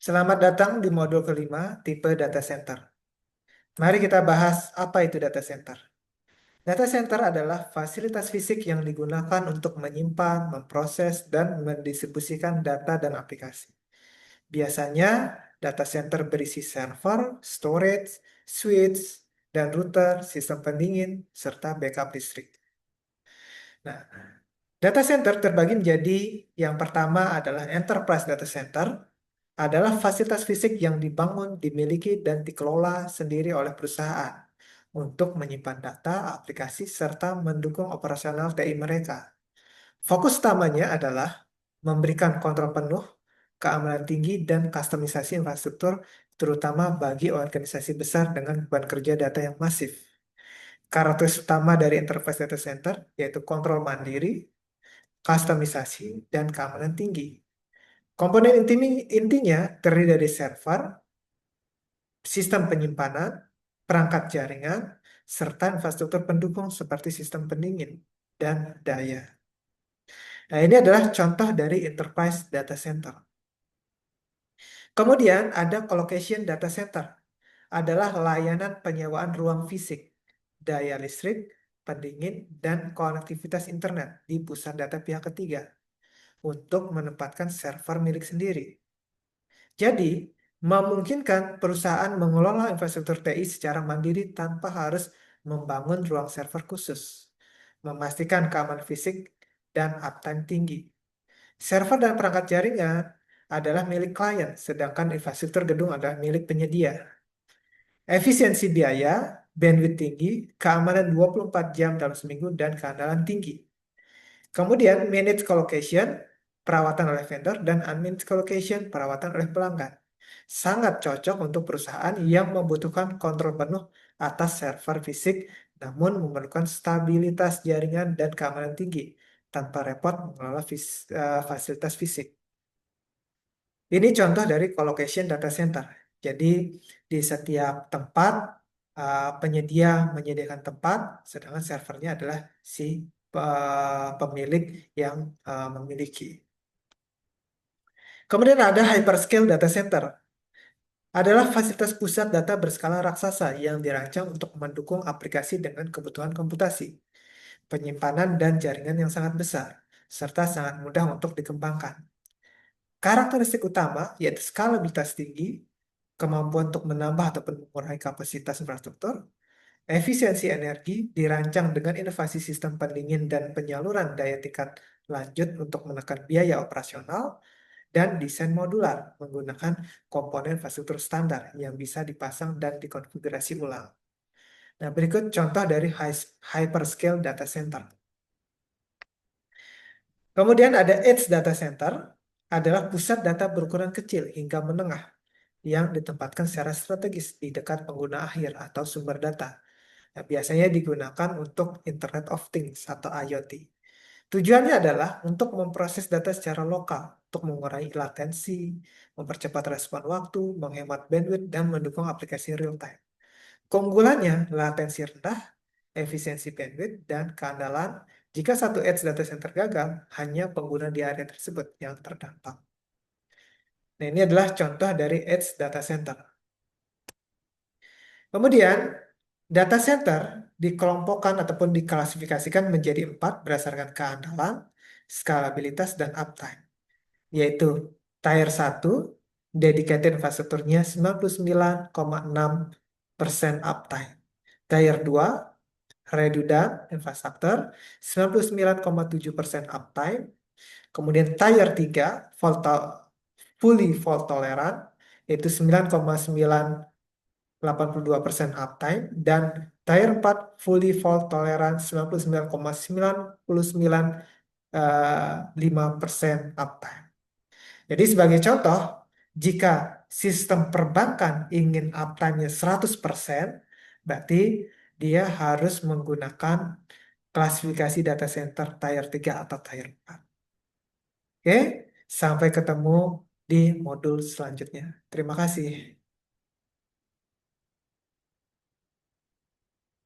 Selamat datang di modul kelima, tipe data center. Mari kita bahas apa itu data center. Data center adalah fasilitas fisik yang digunakan untuk menyimpan, memproses, dan mendistribusikan data dan aplikasi. Biasanya, data center berisi server, storage, switch, dan router, sistem pendingin, serta backup listrik. Nah, data center terbagi menjadi yang pertama adalah enterprise data center, adalah fasilitas fisik yang dibangun, dimiliki, dan dikelola sendiri oleh perusahaan untuk menyimpan data, aplikasi, serta mendukung operasional TI mereka. Fokus utamanya adalah memberikan kontrol penuh, keamanan tinggi, dan kustomisasi infrastruktur, terutama bagi organisasi besar dengan beban kerja data yang masif. Karakteristik utama dari enterprise data center yaitu kontrol mandiri, kustomisasi, dan keamanan tinggi. Komponen intinya terdiri dari server, sistem penyimpanan, perangkat jaringan, serta infrastruktur pendukung seperti sistem pendingin dan daya. Nah, ini adalah contoh dari enterprise data center. Kemudian ada colocation data center, adalah layanan penyewaan ruang fisik, daya listrik, pendingin, dan konektivitas internet di pusat data pihak ketiga untuk menempatkan server milik sendiri. Jadi, memungkinkan perusahaan mengelola infrastruktur TI secara mandiri tanpa harus membangun ruang server khusus, memastikan keamanan fisik dan uptime tinggi. Server dan perangkat jaringan adalah milik klien, sedangkan infrastruktur gedung adalah milik penyedia. Efisiensi biaya, bandwidth tinggi, keamanan 24 jam dalam seminggu, dan keandalan tinggi. Kemudian, managed colocation, perawatan oleh vendor, dan unmanaged colocation, perawatan oleh pelanggan. Sangat cocok untuk perusahaan yang membutuhkan kontrol penuh atas server fisik, namun memerlukan stabilitas jaringan dan keamanan tinggi, tanpa repot mengelola fasilitas fisik. Ini contoh dari colocation data center. Jadi, di setiap tempat, penyedia menyediakan tempat, sedangkan servernya adalah si pemilik yang memiliki. Kemudian ada hyperscale data center. Adalah fasilitas pusat data berskala raksasa yang dirancang untuk mendukung aplikasi dengan kebutuhan komputasi, penyimpanan, dan jaringan yang sangat besar, serta sangat mudah untuk dikembangkan. Karakteristik utama yaitu skalabilitas tinggi, kemampuan untuk menambah ataupun mengurangi kapasitas infrastruktur, efisiensi energi dirancang dengan inovasi sistem pendingin dan penyaluran daya tingkat lanjut untuk menekan biaya operasional, dan desain modular menggunakan komponen infrastruktur standar yang bisa dipasang dan dikonfigurasi ulang. Nah, berikut contoh dari hyperscale data center. Kemudian ada edge data center, adalah pusat data berukuran kecil hingga menengah yang ditempatkan secara strategis di dekat pengguna akhir atau sumber data. Nah, biasanya digunakan untuk Internet of Things atau IoT. Tujuannya adalah untuk memproses data secara lokal, untuk mengurangi latensi, mempercepat respon waktu, menghemat bandwidth, dan mendukung aplikasi real-time. Keunggulannya, latensi rendah, efisiensi bandwidth, dan keandalan. Jika satu edge data center gagal, hanya pengguna di area tersebut yang terdampak. Nah, ini adalah contoh dari edge data center. Kemudian, data center dikelompokkan ataupun diklasifikasikan menjadi 4 berdasarkan keandalan, skalabilitas, dan uptime. Yaitu Tier 1, dedicated infrastrukturnya 99,6% uptime. Tier 2, redundant infrastructure 99,7% uptime. Kemudian Tier 3, fully fault tolerant, yaitu 9,982% uptime, dan Tier 4 fully fault tolerant 99,999,5% uptime. Jadi sebagai contoh, jika sistem perbankan ingin uptime-nya 100%, berarti dia harus menggunakan klasifikasi data center Tier 3 atau Tier 4. Oke, sampai ketemu di modul selanjutnya. Terima kasih.